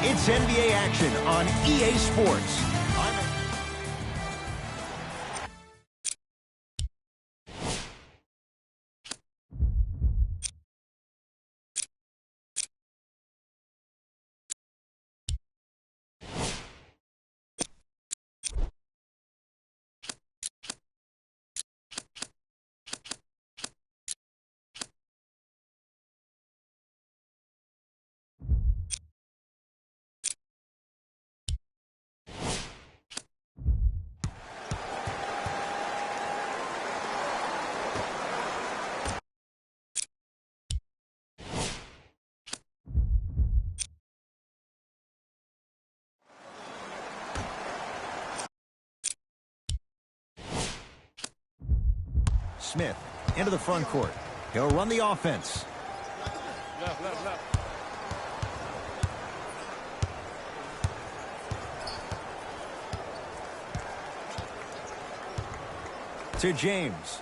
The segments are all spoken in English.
It's NBA action on EA Sports. Smith into the front court. He'll run the offense. Left. To James.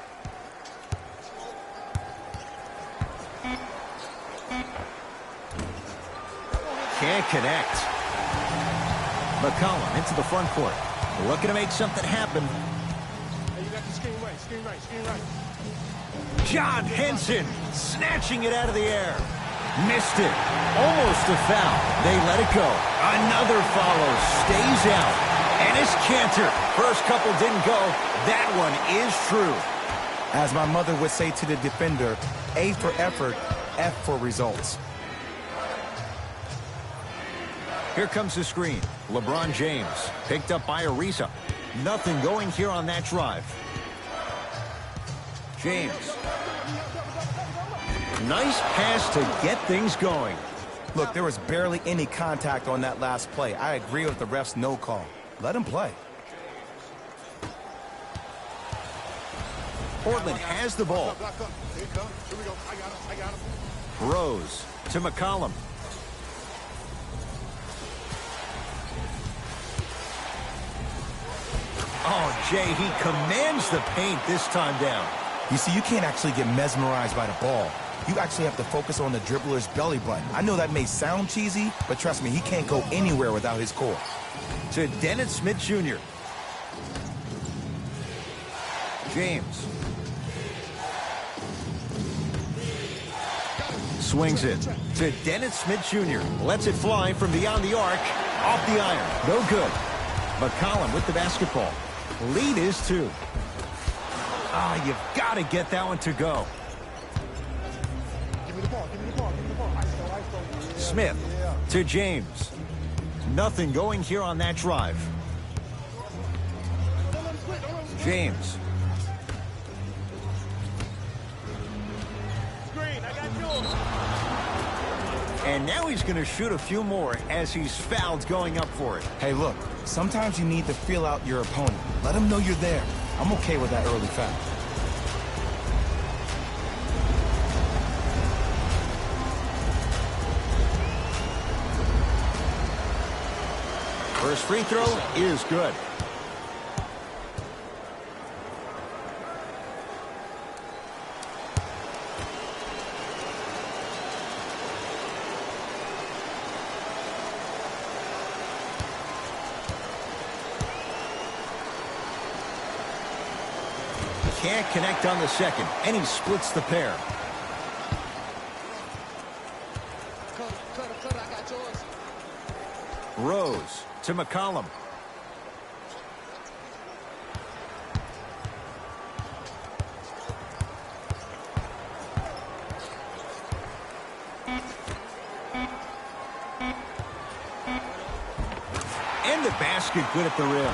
Can't connect. McCollum into the front court. Looking to make something happen. Hey, you got the screen right. John Henson snatching it out of the air. Missed it. Almost a foul. They let it go. Another follow. Stays out. Enes Kanter. First couple didn't go. That one is true. As my mother would say to the defender, A for effort, F for results. Here comes the screen. LeBron James picked up by Ariza. Nothing going here on that drive. James. Nice pass to get things going. Look, there was barely any contact on that last play. I agree with the ref's no call. Let him play. Portland has the ball. Here it comes. Here we go. I got him. Rose to McCollum. Oh, Jay, he commands the paint this time down. You see, you can't actually get mesmerized by the ball. You actually have to focus on the dribbler's belly button. I know that may sound cheesy, but trust me, he can't go anywhere without his core. To Dennis Smith Jr. James. Swings it to Dennis Smith Jr. Lets it fly from beyond the arc. Off the iron. No good. McCollum with the basketball. Lead is 2. You've got to get that one to go. Give me the ball. ISO. Smith to James. Nothing going here on that drive. James. Screen, I got yours. And now he's going to shoot a few more as he's fouled going up for it. Hey, look, sometimes you need to feel out your opponent. Let him know you're there. I'm okay with that early foul. First free throw is good. Can't connect on the second, and he splits the pair. Cutter, I got yours. Rose to McCollum. And the basket good at the rim.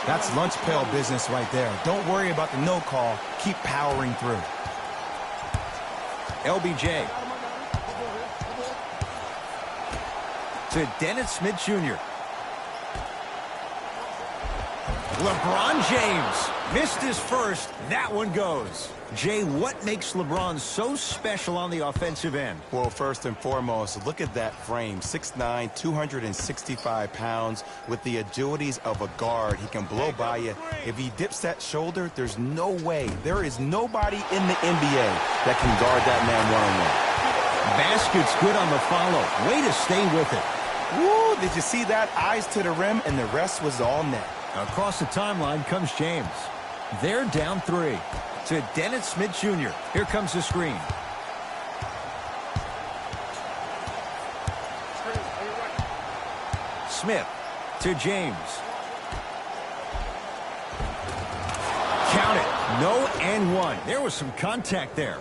That's lunch pail business right there. Don't worry about the no call. Keep powering through. LBJ. To Dennis Smith Jr. LeBron James missed his first. That one goes. Jay, what makes LeBron so special on the offensive end? Well, first and foremost, look at that frame. 6'9", 265 pounds with the agilities of a guard. He can blow by you. If he dips that shoulder, there's no way. There is nobody in the NBA that can guard that man one-on-one. Basket's good on the follow. Way to stay with it. Woo, did you see that? Eyes to the rim, and the rest was all net. Across the timeline comes James. They're down 3. To Dennis Smith Jr. Here comes the screen. Smith to James. Count it. No and one. There was some contact there.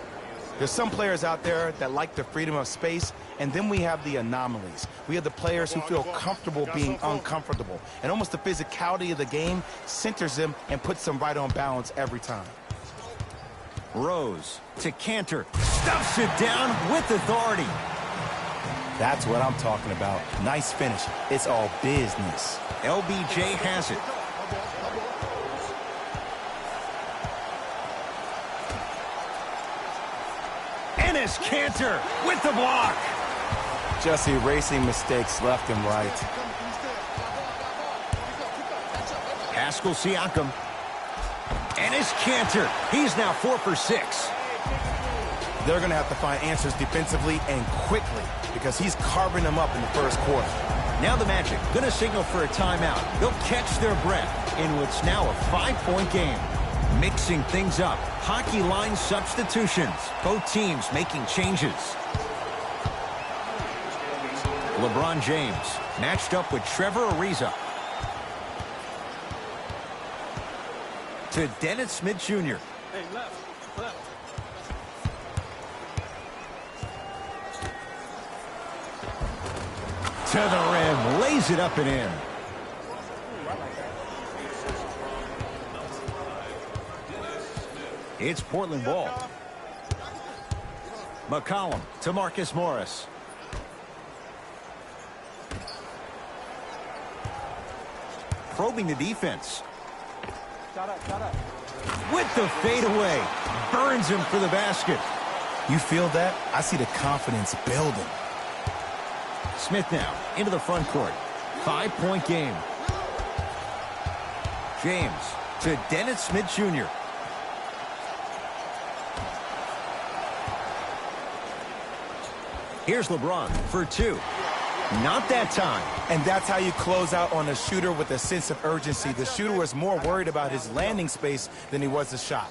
There's some players out there that like the freedom of space, and then we have the anomalies. We have the players who feel comfortable being uncomfortable, and almost the physicality of the game centers them and puts them right on balance every time. Rose to Cantor. Stuffs it down with authority. That's what I'm talking about. Nice finish. It's all business. LBJ has it. Enes Kanter with the block. Just erasing mistakes left and right. Pascal Siakam. Enes Kanter. He's now 4 for 6. They're going to have to find answers defensively and quickly because he's carving them up in the first quarter. Now the Magic going to signal for a timeout. They'll catch their breath in what's now a 5-point game. Mixing things up. Hockey line substitutions. Both teams making changes. LeBron James matched up with Trevor Ariza. To Dennis Smith Jr. Hey, left. To the rim. Lays it up and in. It's Portland ball. McCollum to Marcus Morris. Probing the defense. With the fadeaway. Burns him for the basket. You feel that? I see the confidence building. Smith now into the front court. 5-point game. James to Dennis Smith Jr. Here's LeBron for 2. Not that time. And that's how you close out on a shooter with a sense of urgency. The shooter was more worried about his landing space than he was the shot.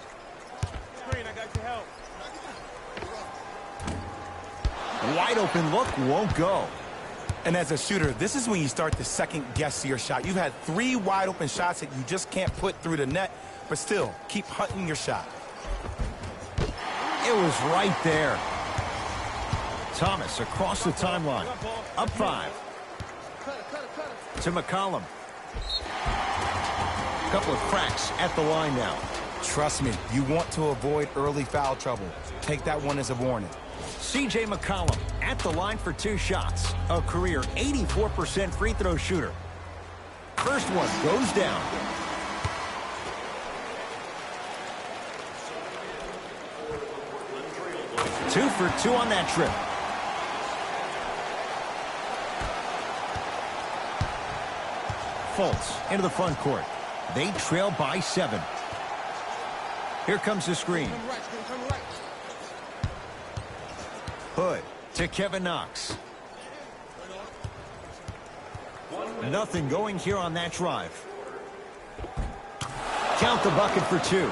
Screen, I got your help. Wide open look won't go. And as a shooter, this is when you start to second guess your shot. You've had 3 wide open shots that you just can't put through the net, but still, keep hunting your shot. It was right there. Thomas across the timeline. Up 5. To McCollum. Couple of cracks at the line now. Trust me, you want to avoid early foul trouble. Take that one as a warning. C.J. McCollum at the line for 2 shots. A career 84% free throw shooter. First one goes down. Two for 2 on that trip. Fultz into the front court. They trail by 7. Here comes the screen. Hood to Kevin Knox. Nothing going here on that drive. Count the bucket for 2.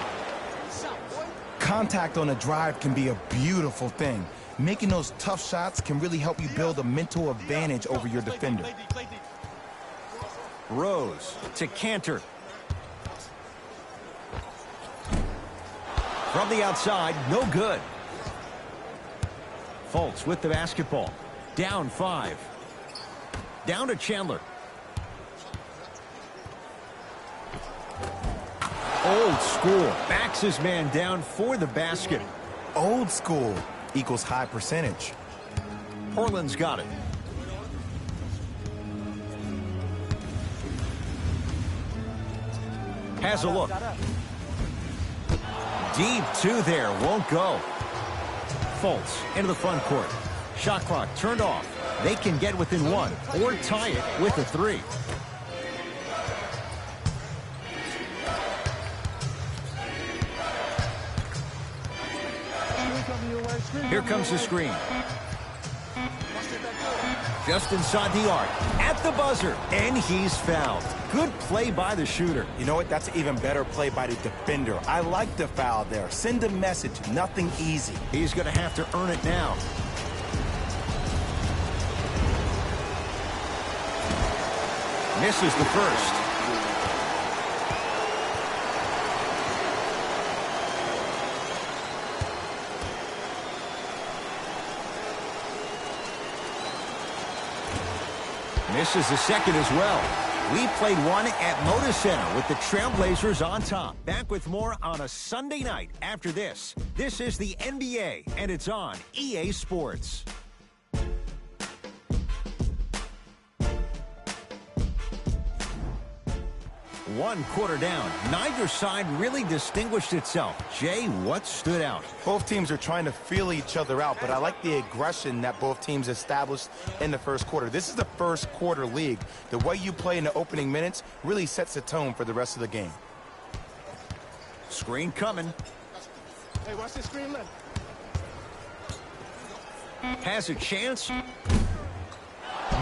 Contact on a drive can be a beautiful thing. Making those tough shots can really help you build a mental advantage over your defender. Rose to Cantor. From the outside, no good. Fultz with the basketball. Down 5. Down to Chandler. Old school. Backs his man down for the basket. Old school equals high percentage. Portland's got it. Has a look. Deep 2 there. Won't go. Fultz into the front court. Shot clock turned off. They can get within 1 or tie it with a 3. Here comes the screen. Just inside the arc. At the buzzer. And he's fouled. Good play by the shooter. You know what? That's an even better play by the defender. I like the foul there. Send a message. Nothing easy. He's going to have to earn it now. Misses the first. Misses the second as well. We played one at Moda Center with the Trailblazers on top. Back with more on a Sunday night after this. This is the NBA, and it's on EA Sports. 1 quarter down. Neither side really distinguished itself. Jay, what stood out? Both teams are trying to feel each other out, but I like the aggression that both teams established in the first quarter. This is the first quarter league. The way you play in the opening minutes really sets the tone for the rest of the game. Screen coming. Hey, watch this screen, Len. Has a chance.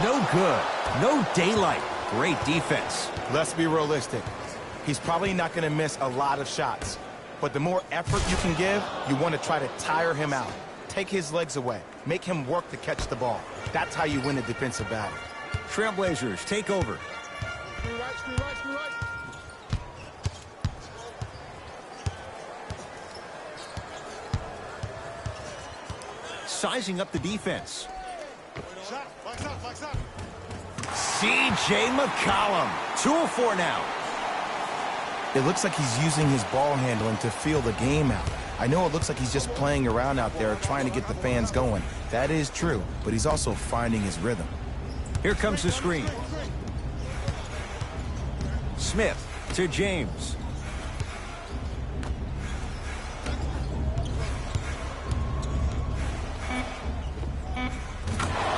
No good. No daylight. Great defense. Let's be realistic. He's probably not going to miss a lot of shots. But the more effort you can give, you want to try to tire him out. Take his legs away. Make him work to catch the ball. That's how you win a defensive battle. Trailblazers take over. Screen right, screen right, screen right. Sizing up the defense. Shot, flex up. C.J. McCollum. 2 of 4 now. It looks like he's using his ball handling to feel the game out. I know it looks like he's just playing around out there trying to get the fans going. That is true, but he's also finding his rhythm. Here comes the screen. Smith to James.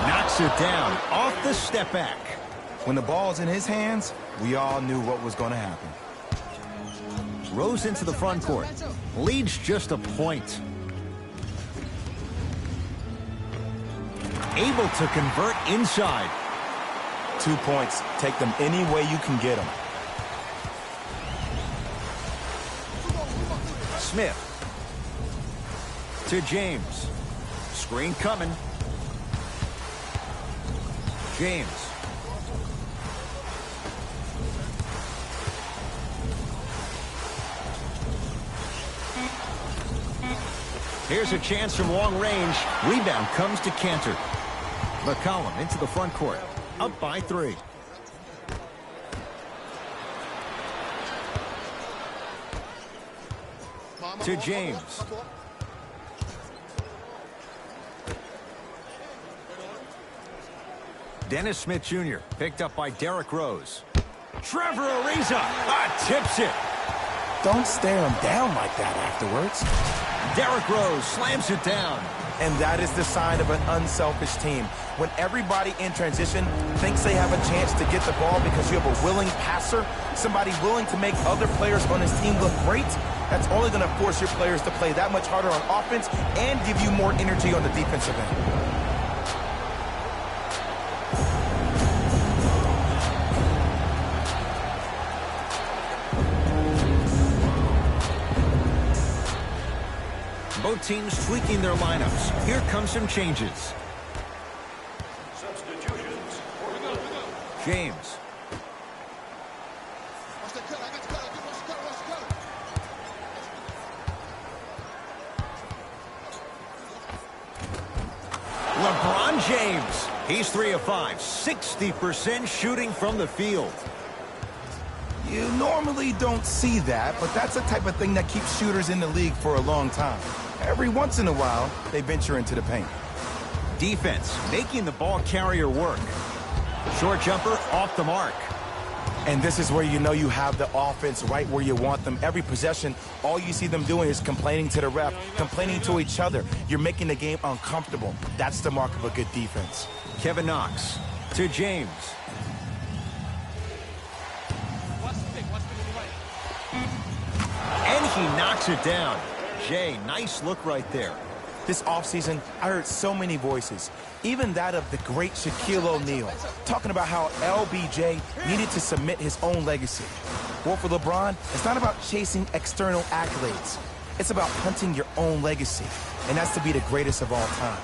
Knocks it down off the step back. When the ball's in his hands, we all knew what was going to happen. Rose into the front court. Leads just a point. Able to convert inside. 2 points. Take them any way you can get them. Smith to James. Screen coming. James. Here's a chance from long range. Rebound comes to Cantor. McCollum into the front court. Up by 3. To James. Dennis Smith Jr. picked up by Derrick Rose. Trevor Ariza tips it. Don't stare him down like that afterwards. Derrick Rose slams it down. And that is the sign of an unselfish team. When everybody in transition thinks they have a chance to get the ball because you have a willing passer, somebody willing to make other players on his team look great, that's only going to force your players to play that much harder on offense and give you more energy on the defensive end. Both teams tweaking their lineups. Here come some changes. Substitutions. James. LeBron James. He's 3 of 5. 60% shooting from the field. You normally don't see that, but that's the type of thing that keeps shooters in the league for a long time. Every once in a while, they venture into the paint. Defense making the ball carrier work. Short jumper off the mark. And this is where you know you have the offense right where you want them. Every possession, all you see them doing is complaining to the ref, complaining to each other. You're making the game uncomfortable. That's the mark of a good defense. Kevin Knox to James. And he knocks it down. Jay, nice look right there. This offseason, I heard so many voices, even that of the great Shaquille O'Neal, talking about how LBJ needed to submit his own legacy. Well, for LeBron, it's not about chasing external accolades. It's about hunting your own legacy, and that's to be the greatest of all time.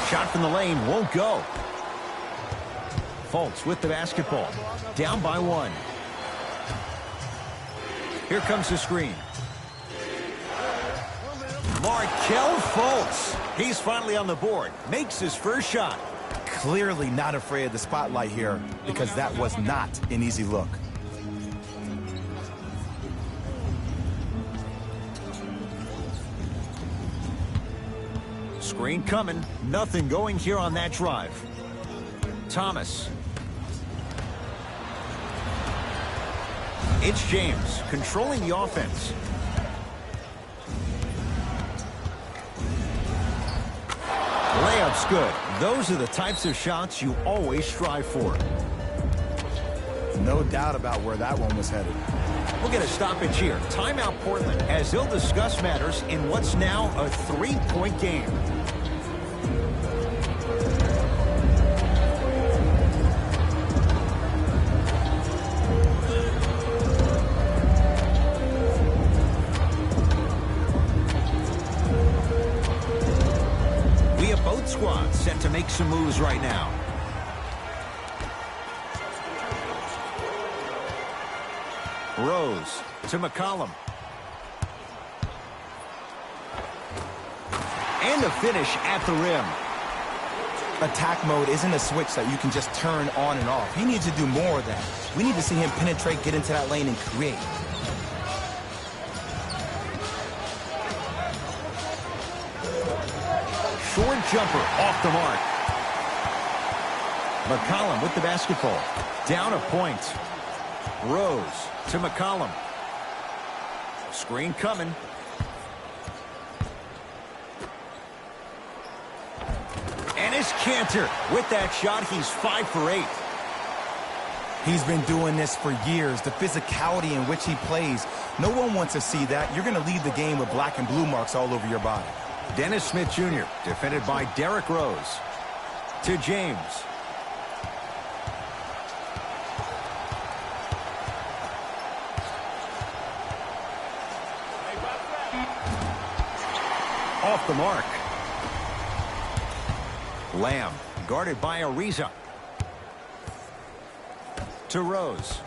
Shot from the lane won't go. Fultz with the basketball. Down by 1. Here comes the screen. Markelle Fultz. He's finally on the board. Makes his first shot. Clearly not afraid of the spotlight here, because that was not an easy look. Screen coming. Nothing going here on that drive. Thomas. It's James controlling the offense. Layup's good. Those are the types of shots you always strive for. No doubt about where that one was headed. We'll get a stoppage here. Timeout Portland, as they'll discuss matters in what's now a 3-point game. Squad set to make some moves right now. Rose to McCollum. And a finish at the rim. Attack mode isn't a switch that you can just turn on and off. He needs to do more of that. We need to see him penetrate, get into that lane, and create. Short jumper off the mark. McCollum with the basketball. Down a point. Rose to McCollum. Screen coming. And it's Cantor. With that shot, he's 5 for 8. He's been doing this for years. The physicality in which he plays. No one wants to see that. You're going to leave the game with black and blue marks all over your body. Dennis Smith Jr. defended by Derrick Rose. To James. Off the mark. Lamb guarded by Ariza. To Rose.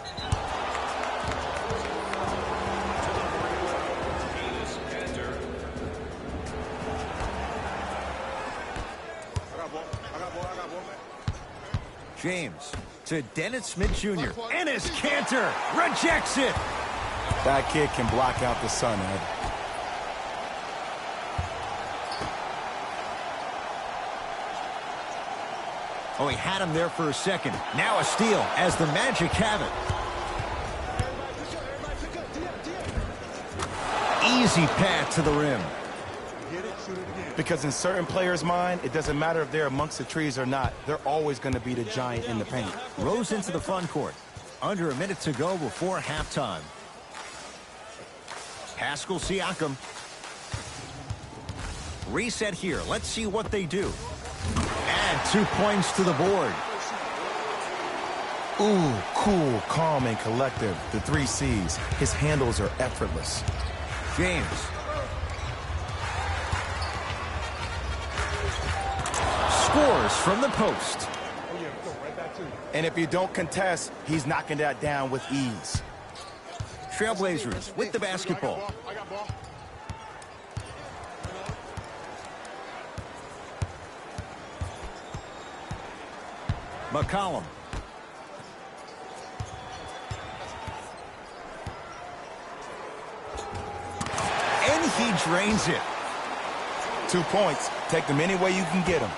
James to Dennis Smith Jr. And his Cantor rejects it. That kid can block out the sun, Ed. Oh, he had him there for a second. Now a steal as the Magic have it. Easy path to the rim. Because in certain players' mind, it doesn't matter if they're amongst the trees or not. They're always going to be the giant in the paint. Rose into the front court. Under a minute to go before halftime. Pascal Siakam. Reset here. Let's see what they do. Add 2 points to the board. Ooh, cool, calm, and collective. The 3 C's. His handles are effortless. James. Scores from the post. And if you don't contest, he's knocking that down with ease. Trailblazers with the basketball. I got ball. McCollum. And he drains it. 2 points. Take them any way you can get them.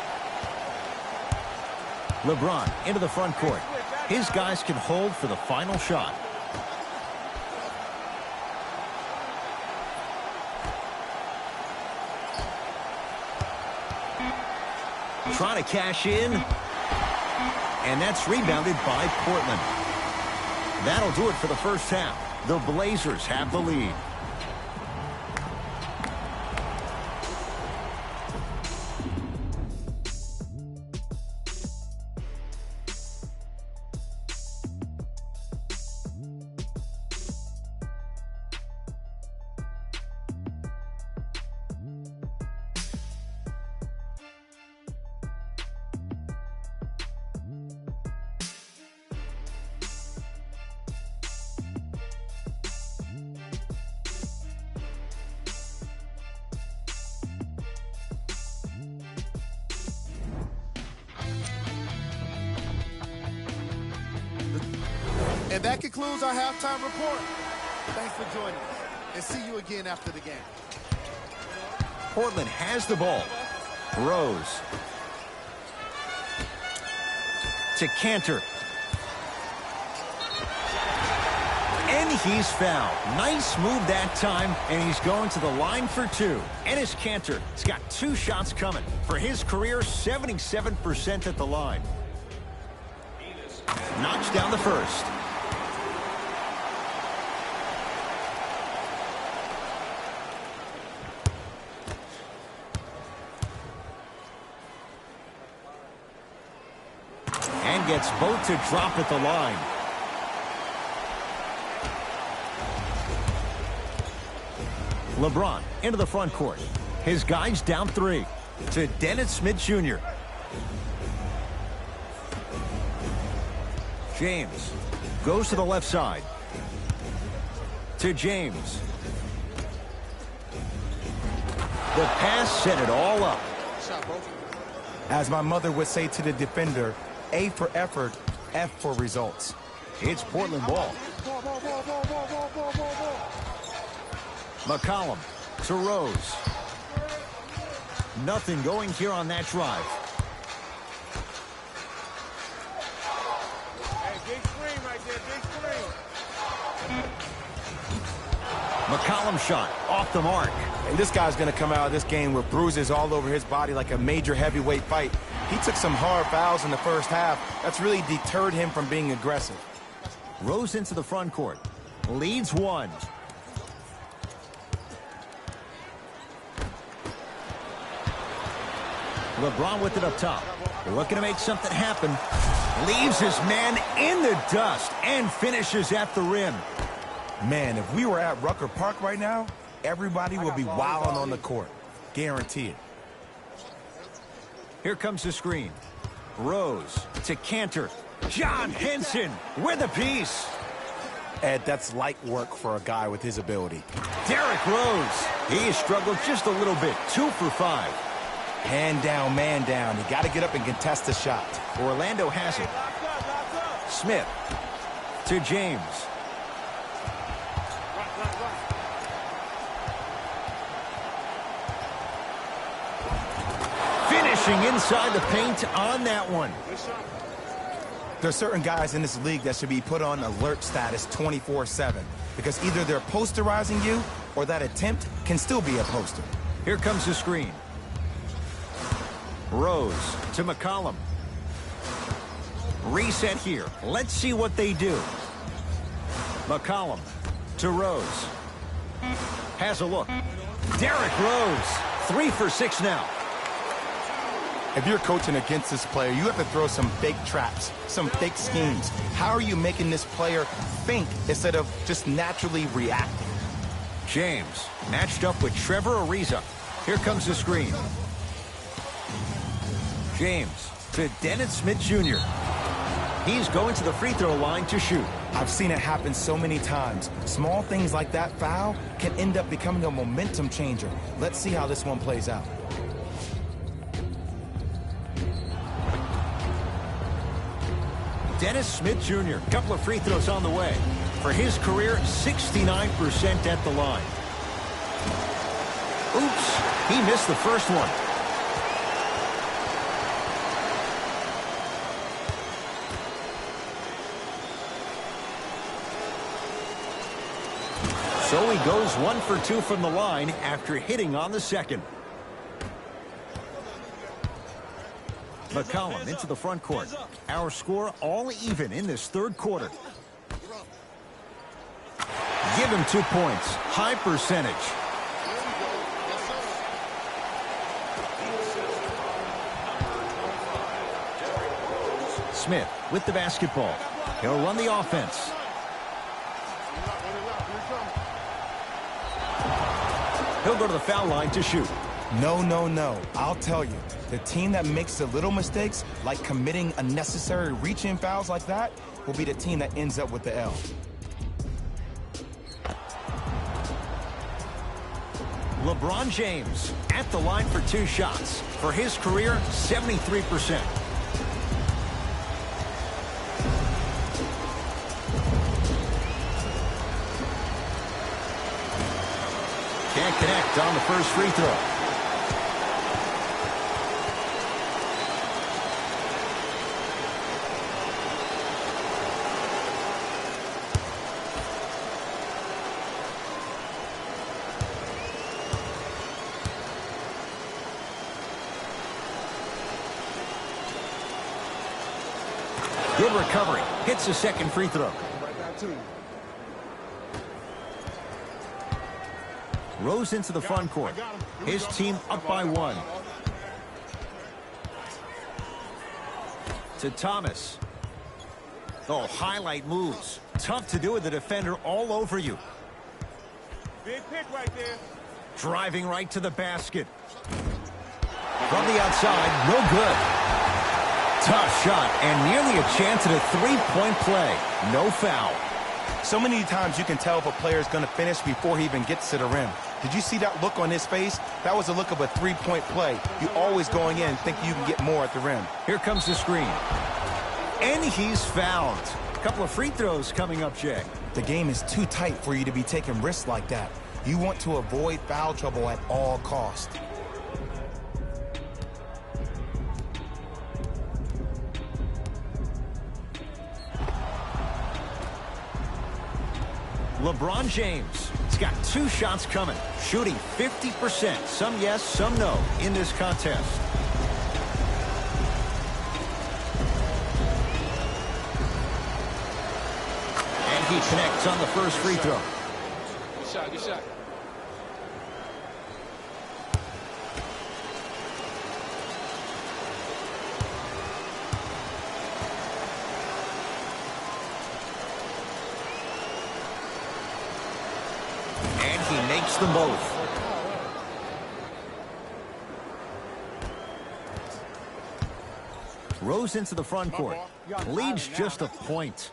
LeBron into the front court. His guys can hold for the final shot. Trying to cash in. And that's rebounded by Portland. That'll do it for the first half. The Blazers have the lead. And that concludes our halftime report. Thanks for joining us, and see you again after the game. Portland has the ball. Rose. To Cantor. And he's fouled. Nice move that time, and he's going to the line for two. Enes Kanter has got 2 shots coming. For his career, 77% at the line. Knocks down the first. And gets both to drop at the line. LeBron into the front court. His guys down 3 to Dennis Smith Jr. James goes to the left side. To James. The pass set it all up. As my mother would say to the defender, A for effort, F for results. It's Portland ball. McCollum to Rose. Nothing going here on that drive. Hey, big screen right there, big screen. McCollum shot off the mark. And this guy's going to come out of this game with bruises all over his body like a major heavyweight fight. He took some hard fouls in the first half. That's really deterred him from being aggressive. Rose into the front court. Leads 1. LeBron with it up top. Looking to make something happen. Leaves his man in the dust and finishes at the rim. Man, if we were at Rucker Park right now, everybody would be wilding on the court. Guarantee it. Here comes the screen. Rose to Cantor. John Henson with a piece. Ed, that's light work for a guy with his ability. Derrick Rose. He has struggled just a little bit. 2 for 5. Hand down, man down. You got to get up and contest the shot. Orlando has it. Smith to James. Finishing inside the paint on that one. There's certain guys in this league that should be put on alert status 24/7 because either they're posterizing you or that attempt can still be a poster. Here comes the screen. Rose to McCollum. Reset here. Let's see what they do. McCollum to Rose. Has a look. Derrick Rose. 3 for 6 now. If you're coaching against this player, you have to throw some fake traps, some fake schemes. How are you making this player think instead of just naturally reacting? James matched up with Trevor Ariza. Here comes the screen. James to Dennis Smith Jr. He's going to the free throw line to shoot. I've seen it happen so many times. Small things like that foul can end up becoming a momentum changer. Let's see how this one plays out. Dennis Smith Jr. Couple of free throws on the way. For his career, 69% at the line. Oops, he missed the first one. So he goes 1 for 2 from the line after hitting on the second. McCollum into the front court. Our score all even in this third quarter. Give him 2 points. High percentage. Smith with the basketball. He'll run the offense. He'll go to the foul line to shoot. No, no, no. I'll tell you, the team that makes the little mistakes, like committing unnecessary reach-in fouls like that, will be the team that ends up with the L. LeBron James at the line for 2 shots. For his career, 73%. Can't connect on the first free throw. Good recovery. Hits the second free throw. Rose into the front court. His team up by 1. To Thomas. Oh, highlight moves. Tough to do with the defender all over you. Big pick right there. Driving right to the basket. From the outside, no good. Tough shot and nearly a chance at a 3-point play. No foul. So many times you can tell if a player is going to finish before he even gets to the rim. Did you see that look on his face? That was the look of a 3-point play. You always going in thinking you can get more at the rim. Here comes the screen. And he's fouled. A couple of free throws coming up, Jay. The game is too tight for you to be taking risks like that. You want to avoid foul trouble at all costs. LeBron James has got 2 shots coming, shooting 50%. Some yes, some no in this contest. And he connects on the first free throw. Good shot, good shot. He makes them both. Rose into the front court. Leads just a point.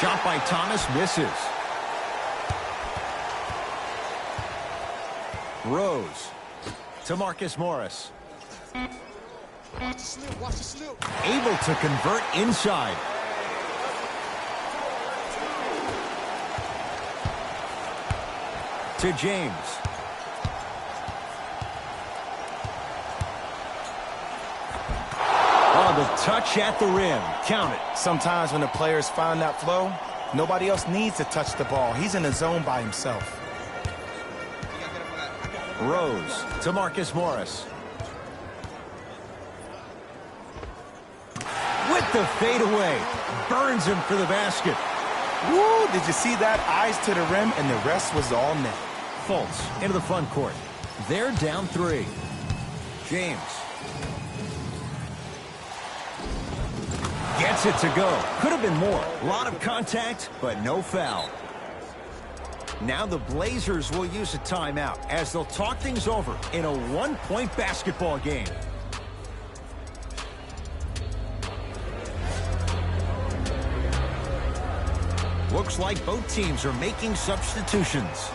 Shot by Thomas misses. Rose to Marcus Morris. Watch the slip, watch the slip. Able to convert inside. To James. Oh, the touch at the rim. Count it. Sometimes when the players find that flow, nobody else needs to touch the ball. He's in the zone by himself. Rose to Marcus Morris. With the fadeaway. Burns him for the basket. Woo! Did you see that? Eyes to the rim, and the rest was all net. Fultz into the front court. They're down 3. James. Gets it to go. Could have been more. A lot of contact, but no foul. Now the Blazers will use a timeout as they'll talk things over in a one-point basketball game. Looks like both teams are making substitutions.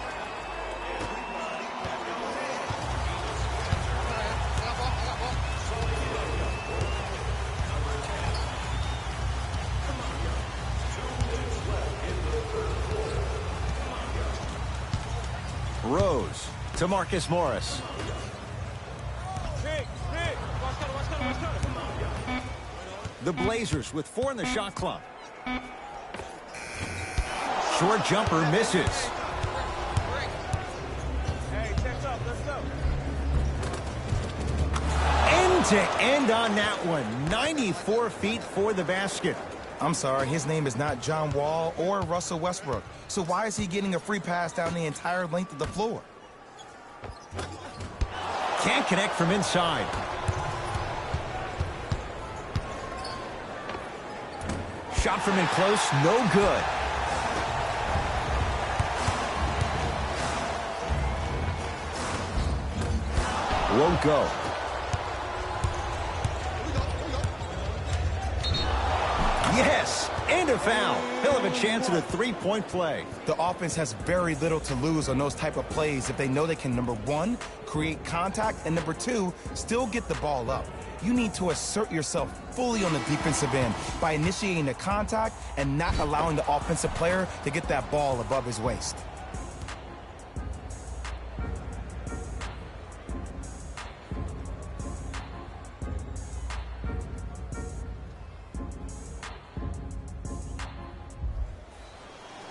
Rose to Marcus Morris. The Blazers with 4 in the shot clock. Short jumper misses. Hey, check up, let's go. End to end on that one. 94 feet for the basket. I'm sorry, his name is not John Wall or Russell Westbrook. So why is he getting a free pass down the entire length of the floor? Can't connect from inside. Shot from in close, no good. Won't go. Yes, and a foul. He'll have a chance at a three-point play. The offense has very little to lose on those type of plays if they know they can, number one, create contact, and number two, still get the ball up. You need to assert yourself fully on the defensive end by initiating the contact and not allowing the offensive player to get that ball above his waist.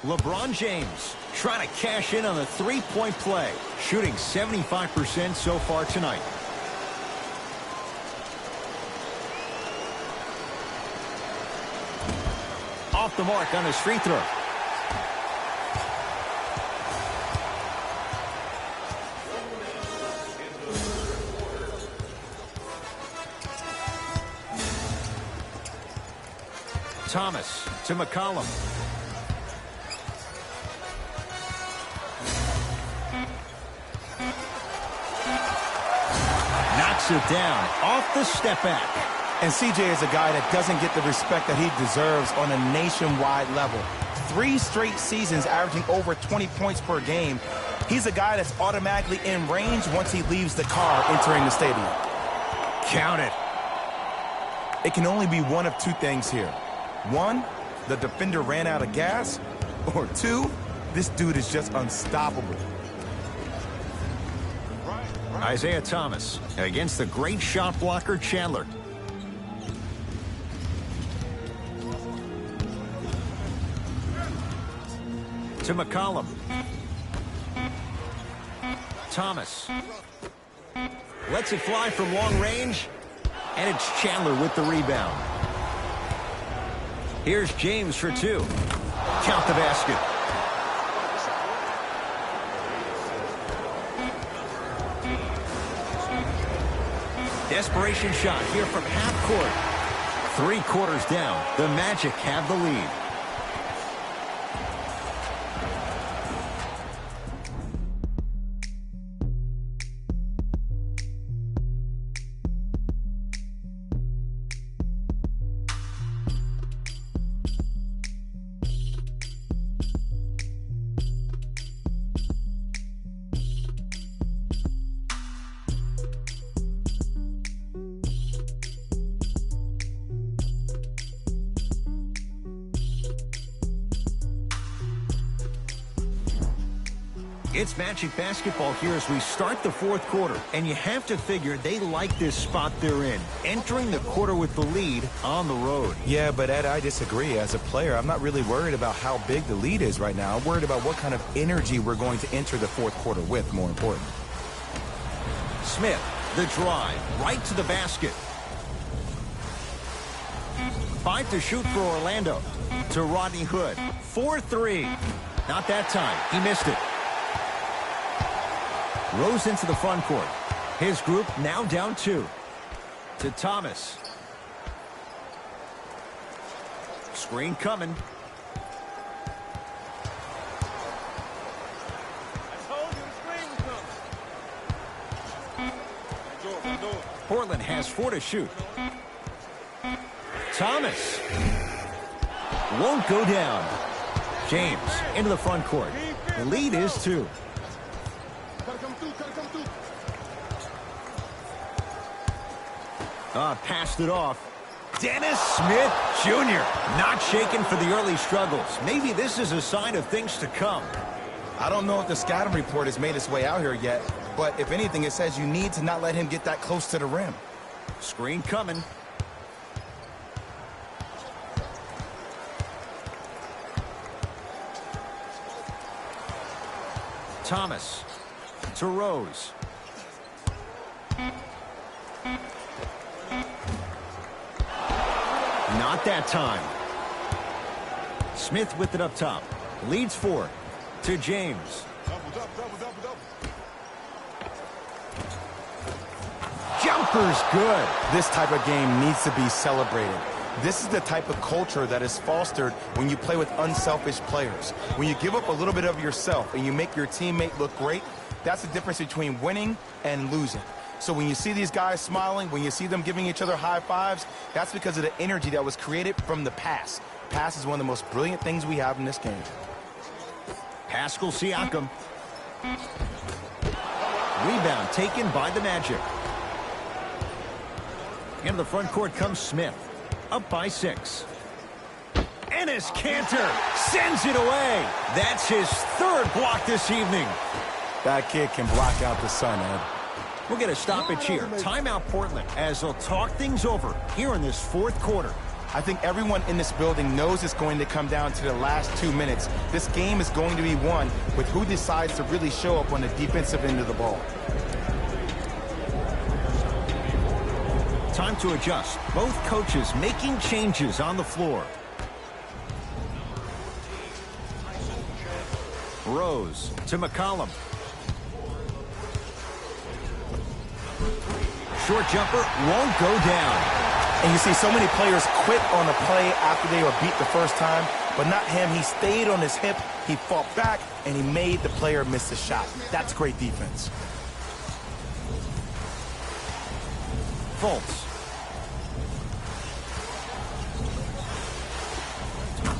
LeBron James trying to cash in on the three-point play, shooting 75% so far tonight. Off the mark on his free throw. Thomas to McCollum. Knocks it down off the step back. And CJ is a guy that doesn't get the respect that he deserves on a nationwide level. 3 straight seasons averaging over 20 points per game. He's a guy that's automatically in range once he leaves the car entering the stadium. Count it. It can only be one of two things here. 1, the defender ran out of gas. Or 2, this dude is just unstoppable. Isaiah Thomas against the great shot blocker Chandler. To McCollum. Thomas lets it fly from long range, and it's Chandler with the rebound. Here's James for 2. Count the basket. Desperation shot here from half court. 3 quarters down. The Magic have the lead. It's Magic basketball here as we start the fourth quarter, and you have to figure they like this spot they're in, entering the quarter with the lead on the road. Yeah, but Ed, I disagree. As a player, I'm not really worried about how big the lead is right now. I'm worried about what kind of energy we're going to enter the fourth quarter with, more important. Smith, the drive, right to the basket. 5 to shoot for Orlando. To Rodney Hood. 4-3. Not that time. He missed it. Rose into the front court. His group now down 2. To Thomas. Screen coming. Portland has 4 to shoot. Thomas won't go down. James into the front court. The lead is 2. Passed it off. Dennis Smith Jr. not shaken for the early struggles. Maybe this is a sign of things to come. I don't know if the scouting report has made its way out here yet, but if anything, it says you need to not let him get that close to the rim. Screen coming. Thomas to Rose. Not that time. Smith with it up top. Leads 4 to James. Jumper's good. This type of game needs to be celebrated. This is the type of culture that is fostered when you play with unselfish players. When you give up a little bit of yourself and you make your teammate look great, that's the difference between winning and losing. So when you see these guys smiling, when you see them giving each other high fives, that's because of the energy that was created from the pass. Pass is one of the most brilliant things we have in this game. Pascal Siakam. Rebound taken by the Magic. Into the front court comes Smith. Up by 6. Enes Kanter sends it away. That's his 3rd block this evening. That kid can block out the sun, Ed. We'll get a stoppage here. Timeout Portland as they'll talk things over here in this 4th quarter. I think everyone in this building knows it's going to come down to the last 2 minutes. This game is going to be won with who decides to really show up on the defensive end of the ball. Time to adjust. Both coaches making changes on the floor. Rose to McCollum. Short jumper won't go down. And you see so many players quit on a play after they were beat the first time, but not him. He stayed on his hip, he fought back, and he made the player miss the shot. That's great defense. Fultz.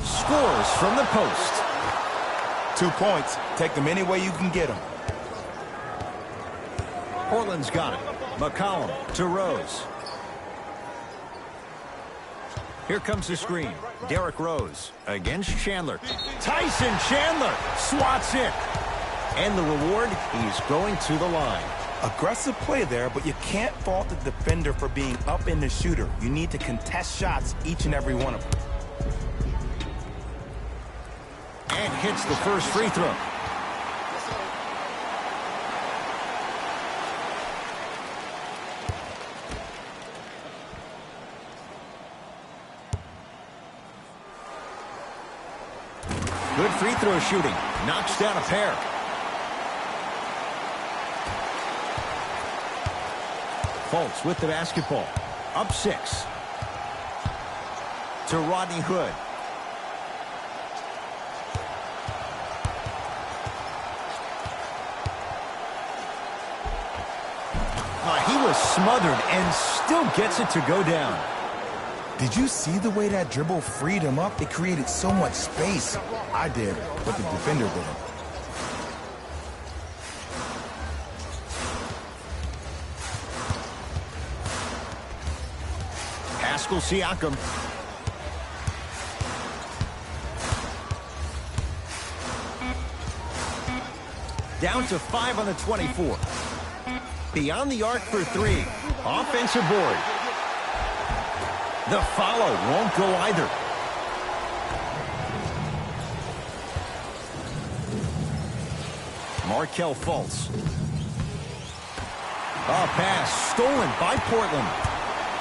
Scores from the post. 2 points. Take them any way you can get them. Portland's got it. McCollum to Rose. Here comes the screen. Derrick Rose against Chandler. Tyson Chandler swats it. And the reward, he's going to the line. Aggressive play there, but you can't fault the defender for being up in the shooter. You need to contest shots, each and every one of them. And hits the first free throw. Good free throw shooting. Knocks down a pair. Fultz with the basketball. Up 6. To Rodney Hood. He was smothered and still gets it to go down. Did you see the way that dribble freed him up? It created so much space. I did, but the defender didn't. Pascal Siakam. Down to 5 on the 24. Beyond the arc for 3. Offensive board. The follow won't go either. Markelle Fultz. A pass stolen by Portland.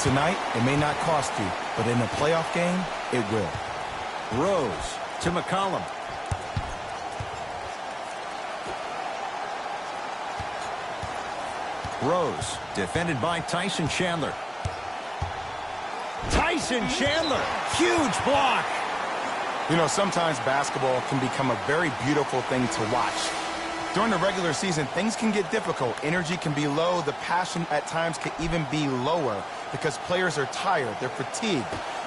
Tonight, it may not cost you, but in a playoff game, it will. Rose to McCollum. Rose, defended by Tyson Chandler. Tyson Chandler, huge block. You know, sometimes basketball can become a very beautiful thing to watch. During the regular season, things can get difficult. Energy can be low. The passion at times can even be lower because players are tired. They're fatigued.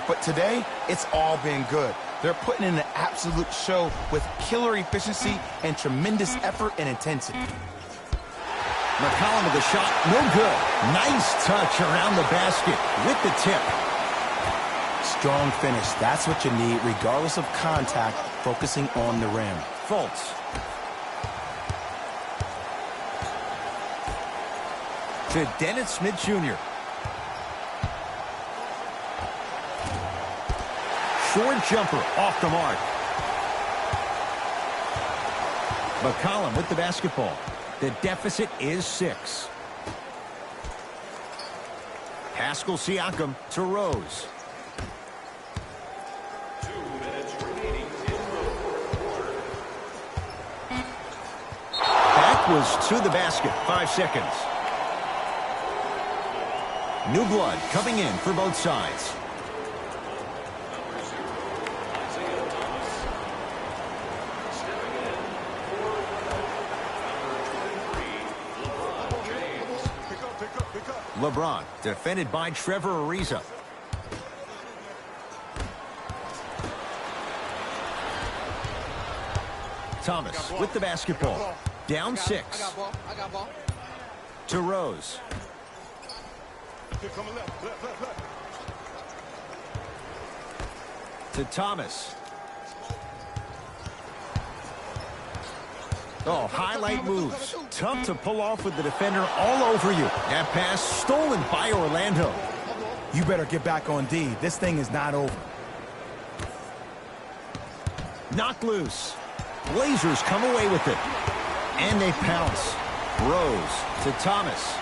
But today, it's all been good. They're putting in an absolute show with killer efficiency and tremendous effort and intensity. McCollum with the shot, no good. Nice touch around the basket with the tip. Strong finish. That's what you need, regardless of contact, focusing on the rim. Fultz. To Dennis Smith Jr. Short jumper off the mark. McCollum with the basketball. The deficit is 6. Pascal Siakam to Rose. 2 minutes remaining in the fourth quarter. Backwards to the basket. 5 seconds. New blood coming in for both sides. LeBron, defended by Trevor Ariza. Thomas with the basketball. Down 6. I got ball. To Rose. To Thomas. Oh, highlight moves. Tough to pull off with the defender all over you. That pass stolen by Orlando. You better get back on D. This thing is not over. Knocked loose. Blazers come away with it. And they pounce. Rose to Thomas.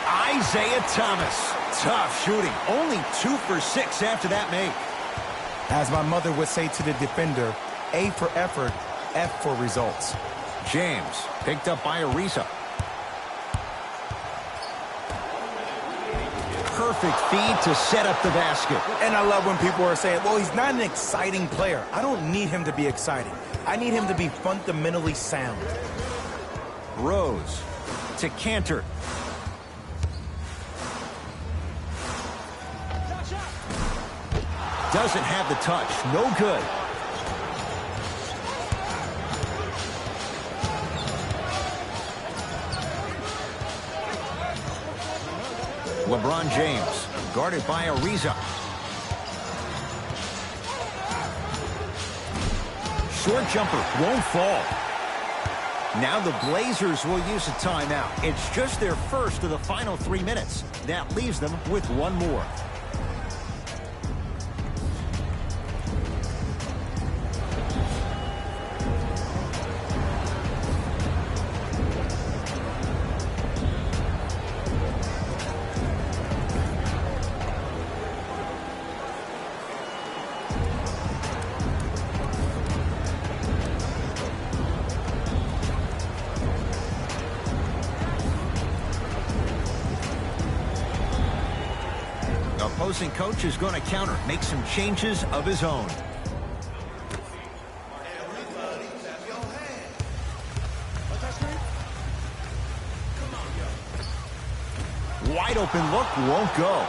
Isaiah Thomas. Tough shooting. Only 2 for 6 after that make. As my mother would say to the defender, A for effort, F for results. James picked up by Ariza. Perfect feed to set up the basket. And I love when people are saying, well, he's not an exciting player. I don't need him to be exciting. I need him to be fundamentally sound. Rose to Cantor. Doesn't have the touch. No good. LeBron James, guarded by Ariza. Short jumper won't fall. Now the Blazers will use a timeout. It's just their first of the final 3 minutes. That leaves them with 1 more. Opposing coach is going to counter, make some changes of his own. Wide open look, won't go.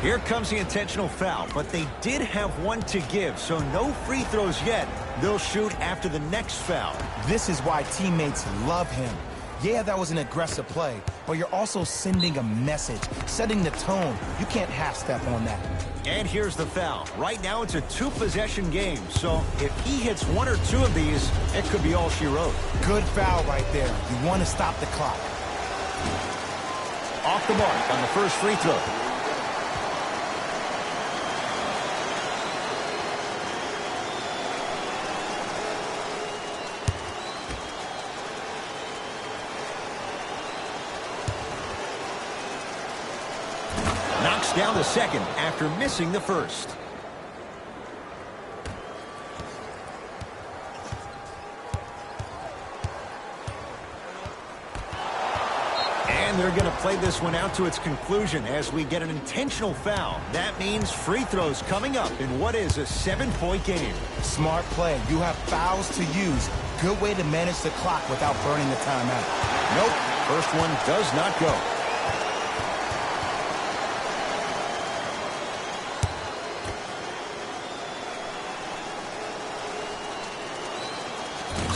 Here comes the intentional foul, but they did have one to give, so no free throws yet. They'll shoot after the next foul. This is why teammates love him. Yeah, that was an aggressive play, but you're also sending a message, setting the tone. You can't half-step on that. And here's the foul. Right now, it's a 2-possession game, so if he hits 1 or 2 of these, it could be all she wrote. Good foul right there. You want to stop the clock. Off the mark on the first free throw. Knocks down the second after missing the first. And And they're going to play this one out to its conclusion as we get an intentional foul. That means free throws coming up in what is a 7-point game. Smart play. You have fouls to use. Good way to manage the clock without burning the timeout. Nope. First one does not go.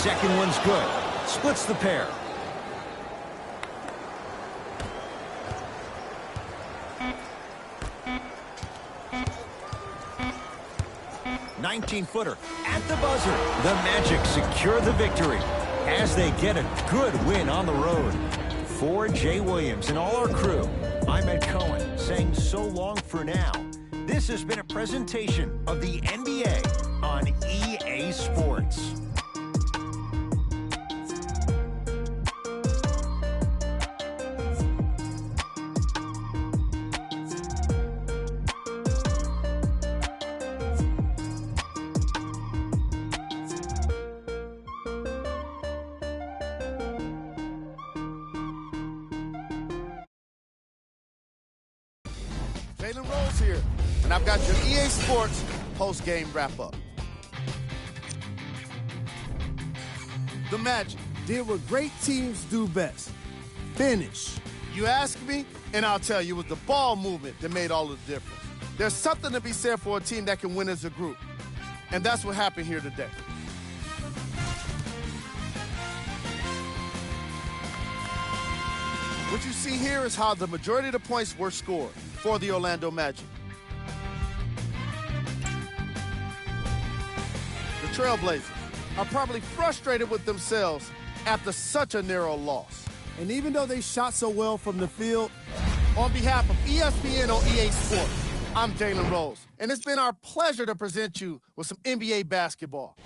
Second one's good. Splits the pair. Footer at the buzzer. The Magic secure the victory as they get a good win on the road. For Jay Williams and all our crew, I'm Ed Cohen saying so long for now. This has been a presentation of the NBA on EA Sports. Jalen Rose here, and I've got your EA Sports post-game wrap-up. The Magic did what great teams do best. Finish. You ask me, and I'll tell you, it was the ball movement that made all the difference. There's something to be said for a team that can win as a group, and that's what happened here today. What you see here is how the majority of the points were scored for the Orlando Magic. The Trailblazers are probably frustrated with themselves after such a narrow loss. And even though they shot so well from the field, on behalf of ESPN on EA Sports, I'm Jalen Rose, and it's been our pleasure to present you with some NBA basketball.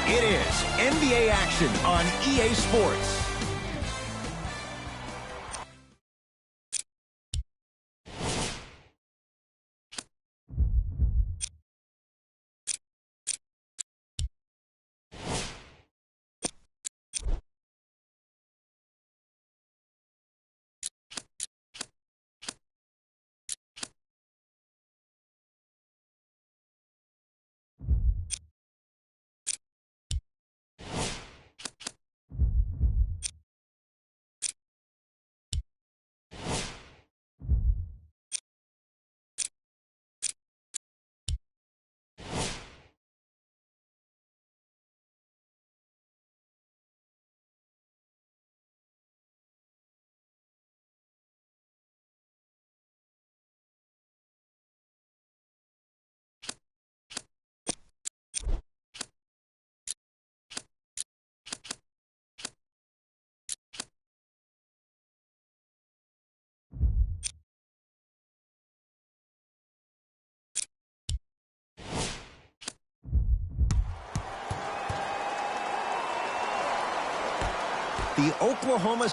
It is NBA action on EA Sports. The Oklahoma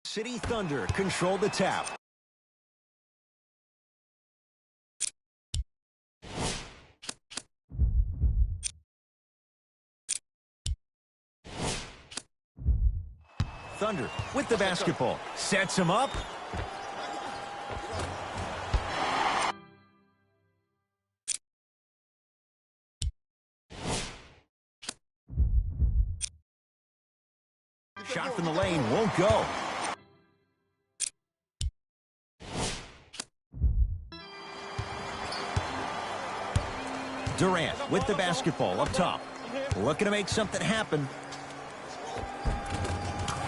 City Thunder control the tap. Thunder with the basketball. Sets him up. Shot from the lane won't go. Durant with the basketball up top. Looking to make something happen.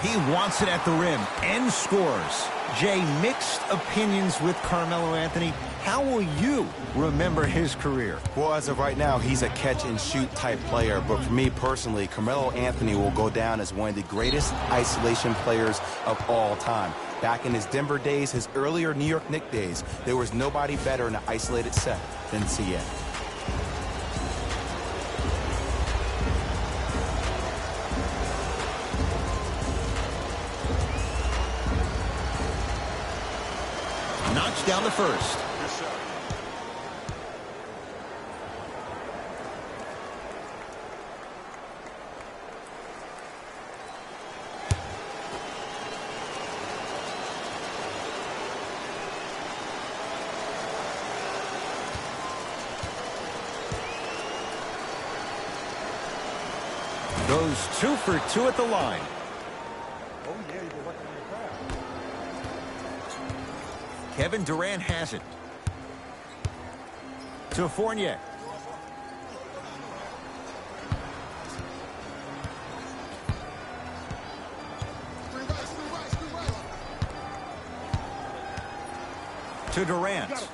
He wants it at the rim and scores. Jay, mixed opinions with Carmelo Anthony. How will you remember his career? Well, as of right now, he's a catch-and-shoot type player. But for me personally, Carmelo Anthony will go down as one of the greatest isolation players of all time. Back in his Denver days, his earlier New York Knicks days, there was nobody better in an isolated set than CA. Knocks down the first. Goes 2 for 2 at the line. Oh, yeah, you've been working on your craft. Kevin Durant has it. To Fournier. To Durant.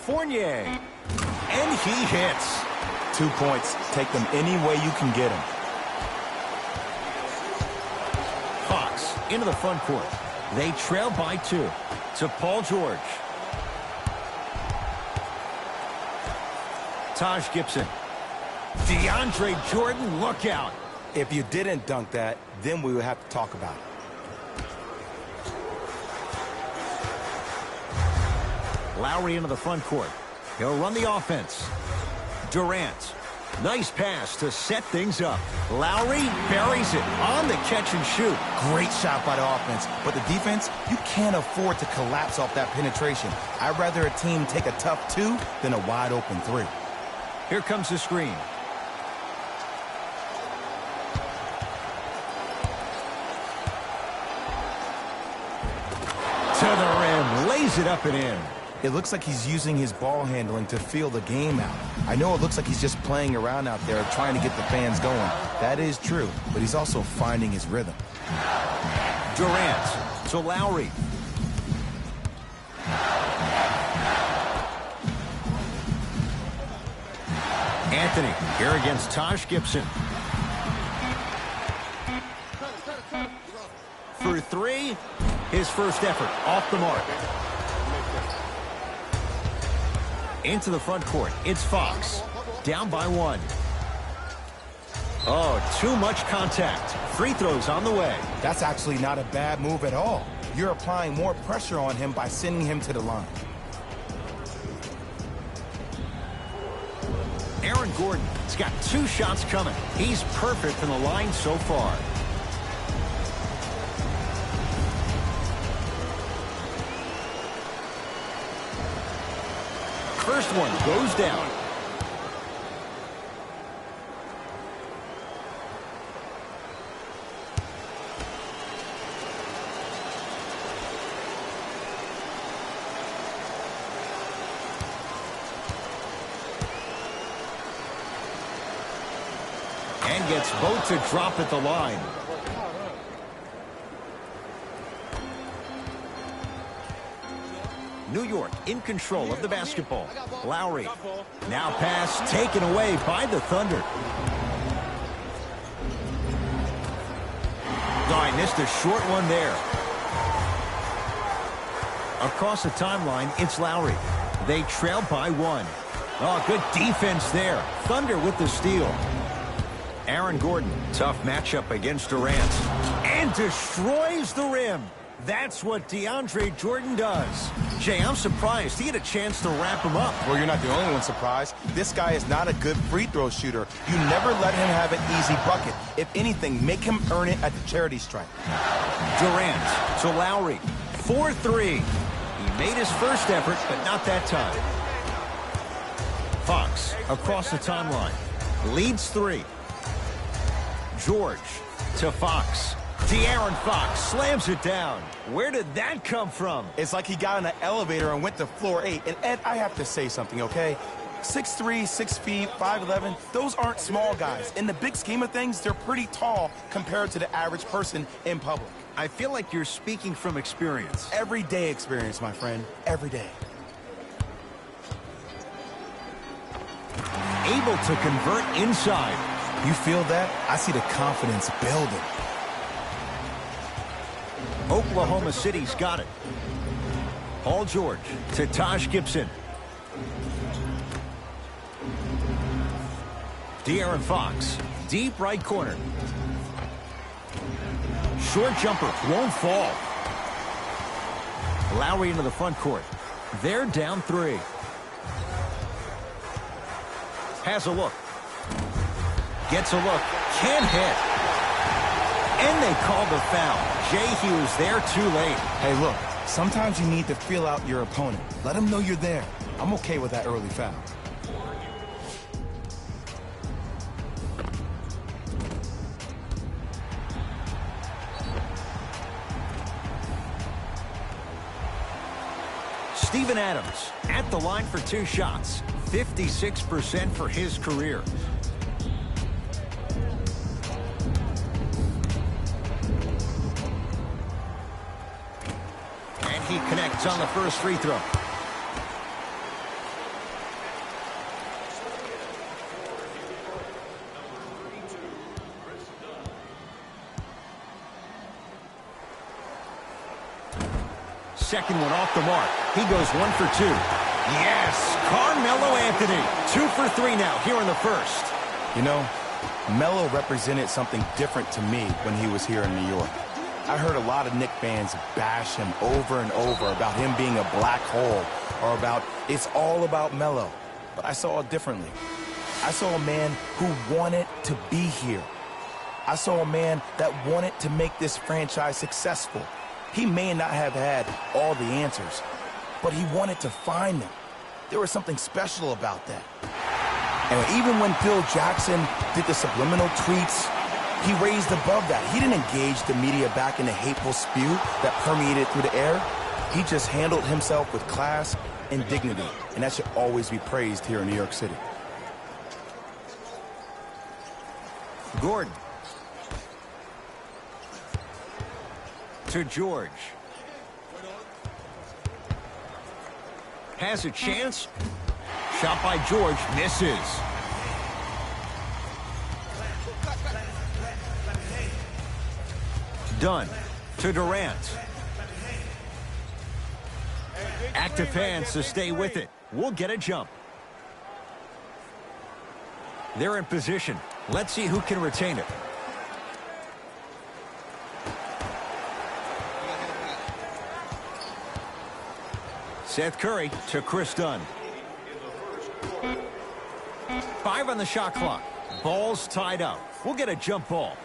Fournier. And he hits. 2 points. Take them any way you can get them. Fox into the front court. They trail by 2. To Paul George. Taj Gibson. DeAndre Jordan, look out. If you didn't dunk that, then we would have to talk about it. Lowry into the front court. He'll run the offense. Durant. Nice pass to set things up. Lowry buries it on the catch and shoot. Great shot by the offense, but the defense, you can't afford to collapse off that penetration. I'd rather a team take a tough 2 than a wide open 3. Here comes the screen. To the rim, lays it up and in. It looks like he's using his ball handling to feel the game out. I know it looks like he's just playing around out there trying to get the fans going. That is true, but he's also finding his rhythm. Durant to Lowry. Anthony here against Taj Gibson. For 3, His first effort off the mark. Into the front court. It's Fox. Down by 1. Oh, too much contact. Free throws on the way. That's actually not a bad move at all. You're applying more pressure on him by sending him to the line. Aaron Gordon's got 2 shots coming. He's perfect from the line so far. First one goes down. And gets both to drop at the line. New York in control of the basketball. Lowry. Now pass taken away by the Thunder. Oh, I missed a short one there. Across the timeline, it's Lowry. They trail by 1. Oh, good defense there. Thunder with the steal. Aaron Gordon, tough matchup against Durant. And destroys the rim. That's what DeAndre Jordan does. Jay, I'm surprised he had a chance to wrap him up. Well, you're not the only one surprised. This guy is not a good free throw shooter. You never let him have an easy bucket. If anything, make him earn it at the charity stripe. Durant to Lowry. 4-3. He made his first effort, but not that time. Fox across the timeline. Leads 3. George to Fox. De'Aaron Fox slams it down. Where did that come from? It's like he got in an elevator and went to floor 8. And Ed, I have to say something, okay? 6'3", 6 feet, 5'11", those aren't small guys. In the big scheme of things, they're pretty tall compared to the average person in public. I feel like you're speaking from experience. Everyday experience, my friend. Every day. Able to convert inside. You feel that? I see the confidence building. Oklahoma City's got it. Paul George to Taj Gibson. De'Aaron Fox, deep right corner. Short jumper, won't fall. Lowry into the front court. They're down 3. Has a look. Gets a look. Can't hit. And they call the foul. Jay, he was there too late. Hey, look, sometimes you need to feel out your opponent. Let him know you're there. I'm okay with that early foul. Steven Adams at the line for 2 shots. 56% for his career. And he connects on the first free throw. Second one off the mark. He goes 1 for 2. Yes, Carmelo Anthony. 2 for 3 now here in the first. You know, Melo represented something different to me when he was here in New York. I heard a lot of Knicks fans bash him over and over about him being a black hole or about it's all about Melo. But I saw it differently. I saw a man who wanted to be here. I saw a man that wanted to make this franchise successful. He may not have had all the answers, but he wanted to find them. There was something special about that. And even when Phil Jackson did the subliminal tweets, he raised above that. He didn't engage the media back in the hateful spew that permeated through the air. He just handled himself with class and dignity, and that should always be praised here in New York City. Gordon. To George. Has a chance. Shot by George. Misses. Dunn to Durant. Active hands to stay with it. We'll get a jump. They're in position. Let's see who can retain it. Seth Curry to Chris Dunn. 5 on the shot clock. Ball's tied up. We'll get a jump ball.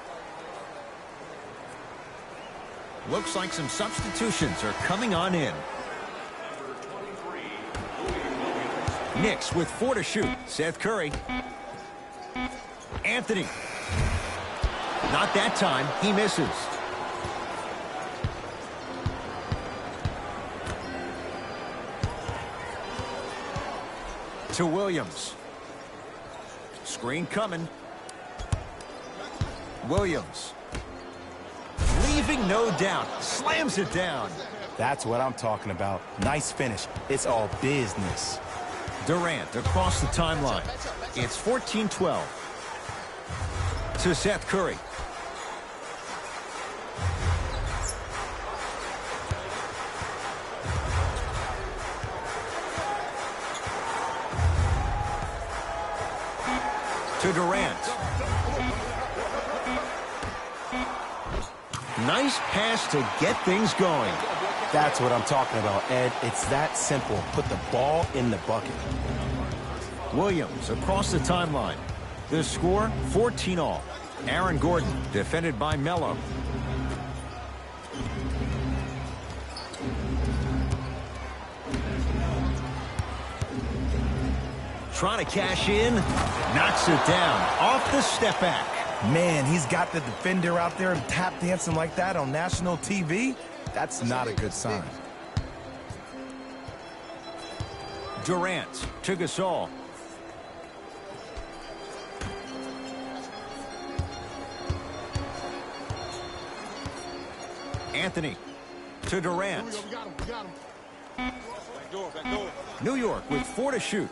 Looks like some substitutions are coming on in. Knicks with 4 to shoot. Seth Curry. Anthony. Not that time. He misses. To Williams. Screen coming. Williams. Leaving no doubt. Slams it down. That's what I'm talking about. Nice finish. It's all business. Durant across the timeline. It's 14-12. To Seth Curry. To Durant. Nice pass to get things going. That's what I'm talking about, Ed. It's that simple. Put the ball in the bucket. Williams across the timeline. The score, 14-all. Aaron Gordon, defended by Melo. Trying to cash in. Knocks it down. Off the step back. Man, he's got the defender out there tap dancing like that on national TV. That's not a good sign. Durant to Gasol. Anthony to Durant. New York with 4 to shoot.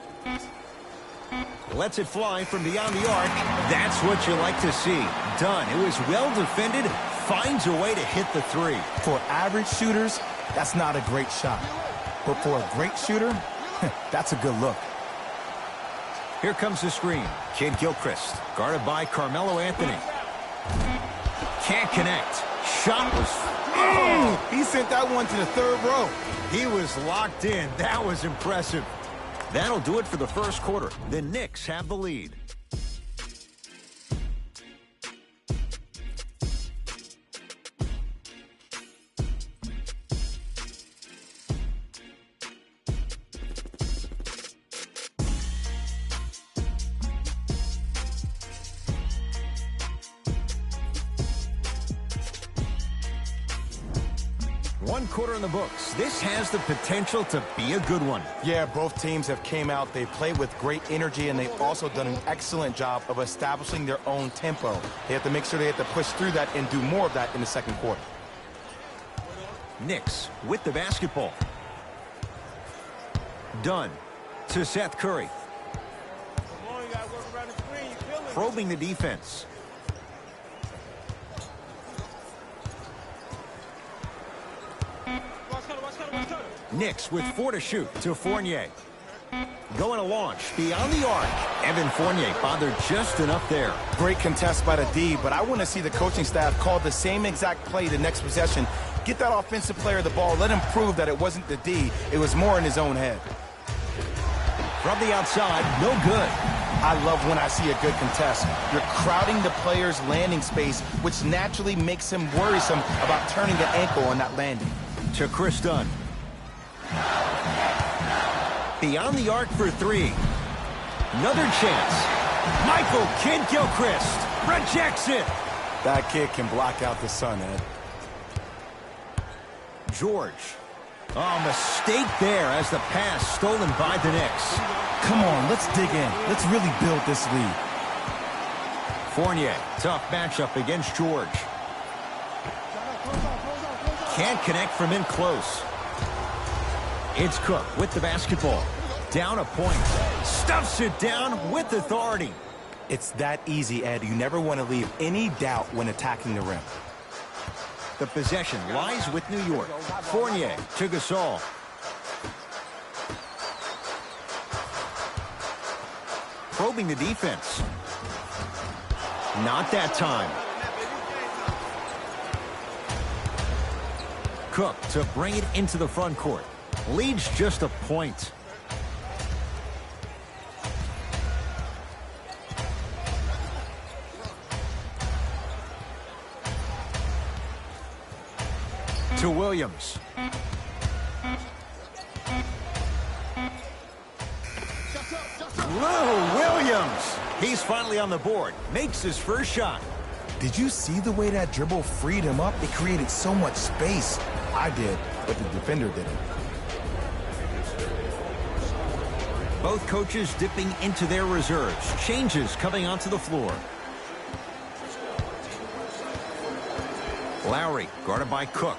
Lets it fly from beyond the arc. That's what you like to see. Done. It was well defended. Finds a way to hit the 3. For average shooters, that's not a great shot. But for a great shooter, that's a good look. Here comes the screen. Kid Gilchrist, guarded by Carmelo Anthony. Can't connect. Shot was... Oh, he sent that one to the 3rd row. He was locked in. That was impressive. That'll do it for the first quarter. The Knicks have the lead. One quarter in the books. This has the potential to be a good one. Yeah, both teams have came out. They played with great energy, and they've also done an excellent job of establishing their own tempo. They have to make sure they have to push through that and do more of that in the second quarter. Knicks with the basketball. Dunn to Seth Curry. Probing the defense. Knicks with 4 to shoot to Fournier. Going to launch beyond the arc. Evan Fournier bothered just enough there. Great contest by the D, but I want to see the coaching staff call the same exact play the next possession. Get that offensive player the ball. Let him prove that it wasn't the D. It was more in his own head. From the outside, no good. I love when I see a good contest. You're crowding the player's landing space, which naturally makes him worrisome about turning the ankle on that landing. To Chris Dunn. Beyond the arc for 3. Another chance. Michael Kid Gilchrist rejects it. That kid can block out the sun, Ed. George. Oh, mistake there as the pass stolen by the Knicks. Come on, let's dig in. Let's really build this lead. Fournier, tough matchup against George. Can't connect from in close. It's Cook with the basketball. Down a point. Stuffs it down with authority. It's that easy, Ed. You never want to leave any doubt when attacking the rim. The possession lies with New York. Fournier to Gasol. probing the defense. Not that time. Cook to bring it into the front court. Leads just a point. To Williams. Lou Williams. He's finally on the board. Makes his first shot. Did you see the way that dribble freed him up? It created so much space. I did, but the defender didn't. Both coaches dipping into their reserves. Changes coming onto the floor. Lowry guarded by Cook.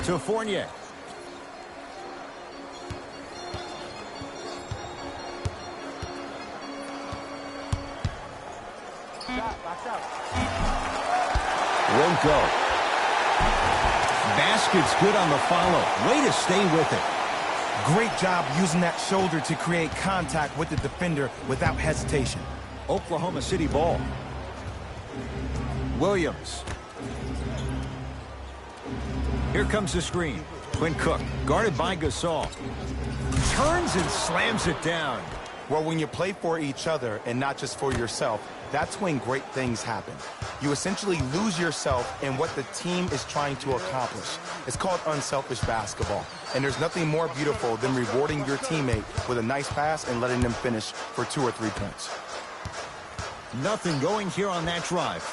To Fournier. Won't go. Basket's good on the follow. Way to stay with it. Great job using that shoulder to create contact with the defender without hesitation. Oklahoma City ball. Williams. Here comes the screen. Quinn Cook, guarded by Gasol. Turns and slams it down. Well, when you play for each other and not just for yourself, that's when great things happen. You essentially lose yourself in what the team is trying to accomplish. It's called unselfish basketball. And there's nothing more beautiful than rewarding your teammate with a nice pass and letting them finish for 2 or 3 points. Nothing going here on that drive.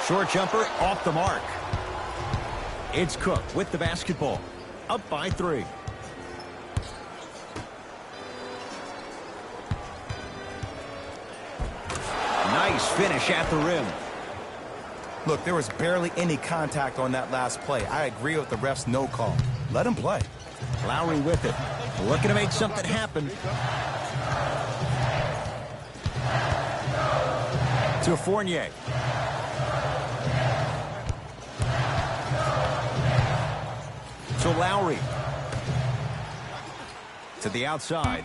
Short jumper off the mark. It's Cook with the basketball. Up by 3. Nice finish at the rim. Look, there was barely any contact on that last play. I agree with the ref's no call. Let him play. Lowry with it. Looking to make something happen. To Fournier. To Lowry. To the outside.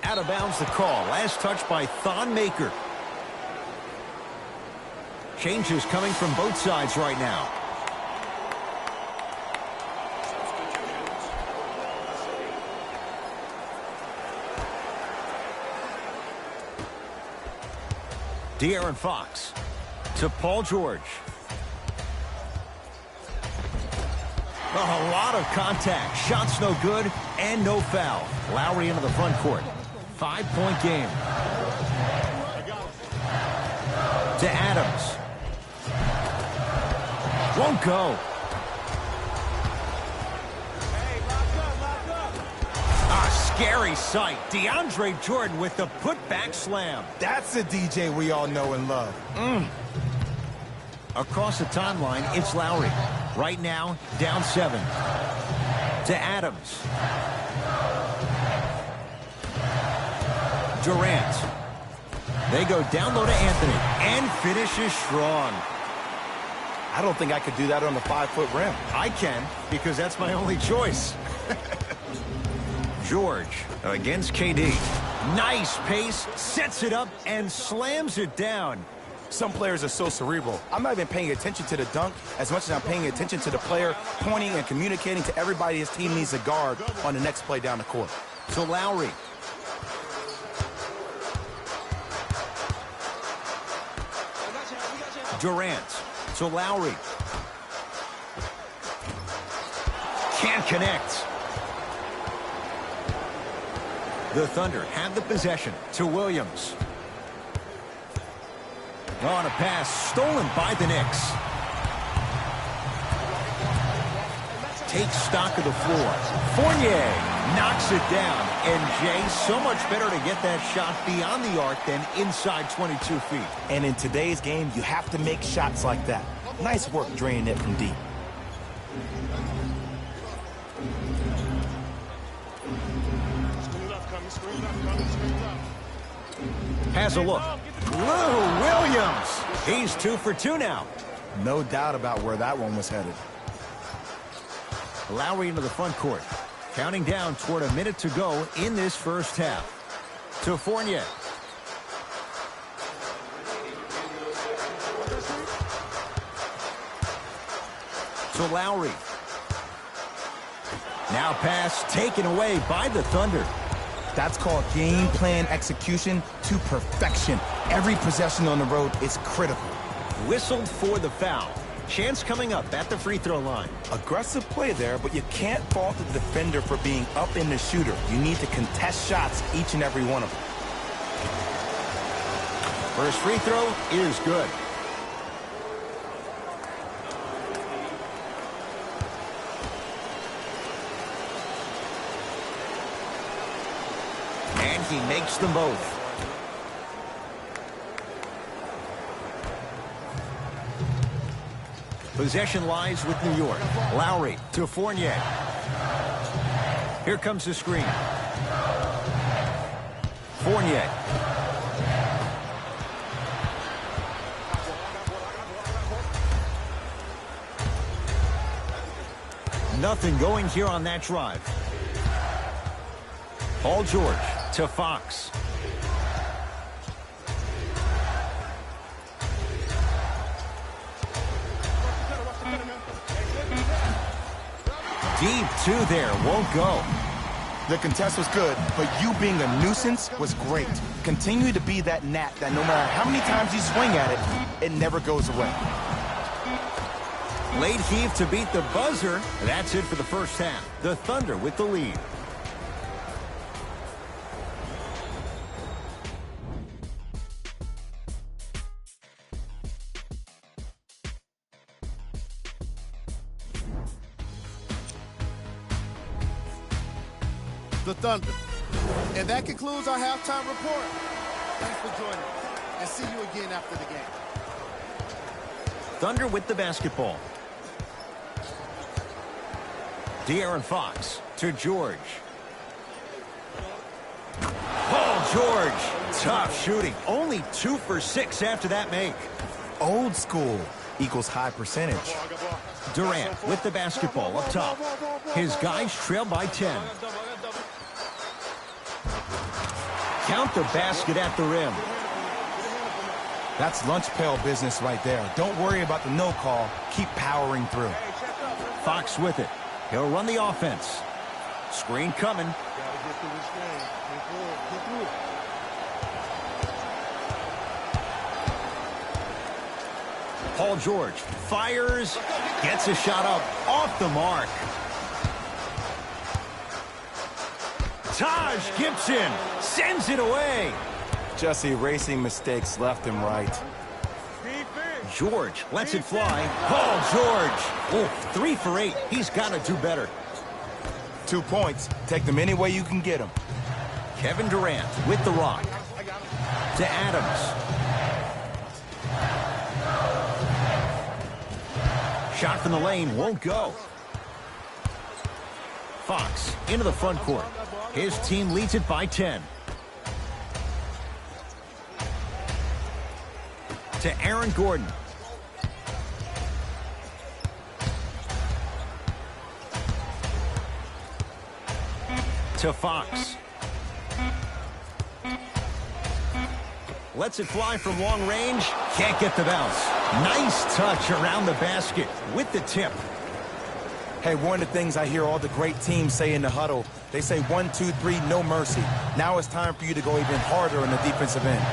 Out of bounds the call. Last touch by Thon Maker. Changes coming from both sides right now. De'Aaron Fox to Paul George. A lot of contact. Shots no good and no foul. Lowry into the front court. 5-point game. To Adams. Won't go. A scary sight. DeAndre Jordan with the putback slam. That's the DJ we all know and love. Across the timeline, it's Lowry. Right now, down 7. To Adams. Durant. They go down low to Anthony and finishes strong. I don't think I could do that on the 5-foot rim. I can, because that's my only choice. George against KD. Nice pace, sets it up, and slams it down. Some players are so cerebral. I'm not even paying attention to the dunk as much as I'm paying attention to the player pointing and communicating to everybody his team needs to guard on the next play down the court. To Lowry. Durant to Lowry. Can't connect. The Thunder have the possession to Williams. On a pass stolen by the Knicks. Takes stock of the floor. Fournier knocks it down. And Jay, so much better to get that shot beyond the arc than inside 22 feet. And in today's game, you have to make shots like that. Nice work draining it from deep. Has a look. Lou Williams. He's 2 for 2 now. No doubt about where that one was headed. Lowry into the front court. Counting down toward a minute to go in this first half. To Fournier. To Lowry. Now pass taken away by the Thunder. That's called game plan execution to perfection. Every possession on the road is critical. Whistled for the foul. Chance coming up at the free throw line. Aggressive play there, but you can't fault the defender for being up in the shooter. You need to contest shots, each and every one of them. First free throw is good. And he makes them both. Possession lies with New York. Lowry to Fournier. Here comes the screen. Fournier. Nothing going here on that drive. Paul George to Fox. Deep two there, won't go. The contest was good, but you being a nuisance was great. Continue to be that gnat that no matter how many times you swing at it, it never goes away. Late heave to beat the buzzer. That's it for the first half. The Thunder with the lead. The Thunder. And that concludes our halftime report. Thanks for joining us, and see you again after the game. Thunder with the basketball. De'Aaron Fox to George. Paul George. Tough shooting. Only 2 for 6 after that make. Old school equals high percentage. Durant with the basketball up top. His guys trail by 10. Count the basket at the rim. That's lunch pail business right there. Don't worry about the no call. Keep powering through. Fox with it. He'll run the offense. Screen coming. Paul George fires. Gets a shot up off the mark. Taj Gibson sends it away. Just erasing mistakes left and right. George lets it fly. Paul George. Oh, 3 for 8. He's got to do better. 2 points. Take them any way you can get them. Kevin Durant with the rock. To Adams. Shot from the lane won't go. Fox into the front court. His team leads it by 10. To Aaron Gordon. To Fox. Lets it fly from long range. Can't get the bounce. Nice touch around the basket with the tip. Hey, one of the things I hear all the great teams say in the huddle, they say 1, 2, 3, no mercy. Now it's time for you to go even harder on the defensive end.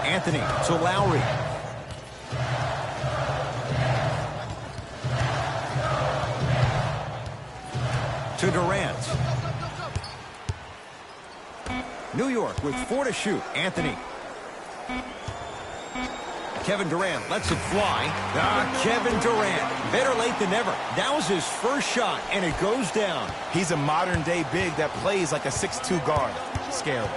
Anthony to Lowry. To Durant. New York with 4 to shoot. Anthony. Kevin Durant lets it fly. Kevin Durant. Better late than never. That was his first shot, and it goes down. He's a modern-day big that plays like a 6'2 guard. Scary.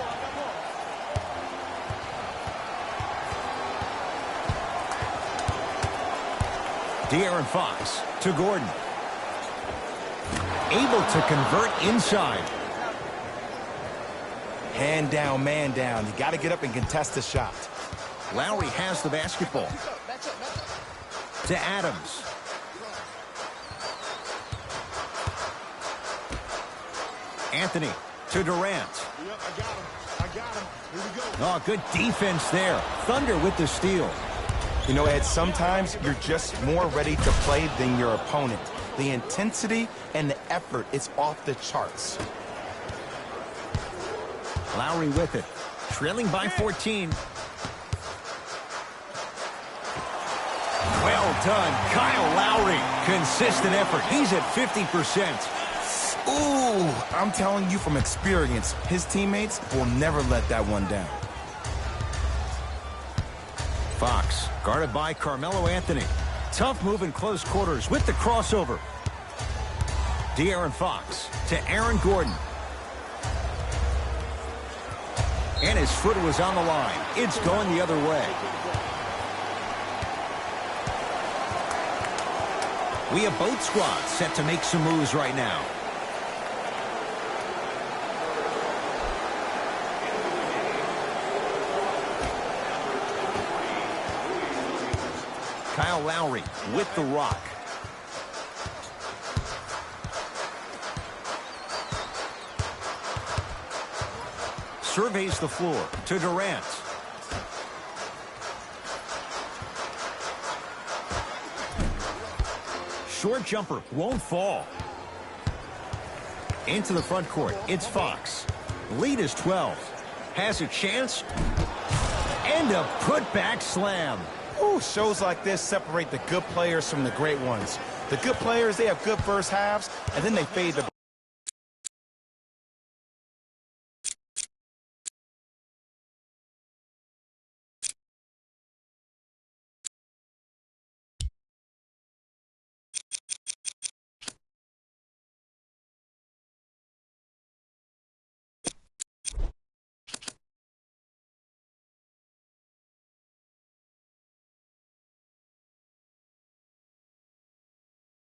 De'Aaron Fox to Gordon. Able to convert inside. Hand down, man down. You got to get up and contest the shot. Lowry has the basketball. To Adams. Anthony to Durant. Yep, I got him. I got him. Here we go. Oh, good defense there. Thunder with the steal. You know, Ed, sometimes you're just more ready to play than your opponent. The intensity and the effort is off the charts. Lowry with it. Trailing by 14. Well done, Kyle Lowry. Consistent effort. He's at 50%. Ooh, I'm telling you from experience, his teammates will never let that one down. Fox, guarded by Carmelo Anthony. Tough move in close quarters with the crossover. De'Aaron Fox to Aaron Gordon. And his foot was on the line. It's going the other way. We have both squads set to make some moves right now. Kyle Lowry with the rock. Surveys the floor to Durant. Short jumper won't fall. Into the front court, it's Fox. Lead is 12. Has a chance. And a putback slam. Ooh, shows like this separate the good players from the great ones. The good players, they have good first halves, and then they fade the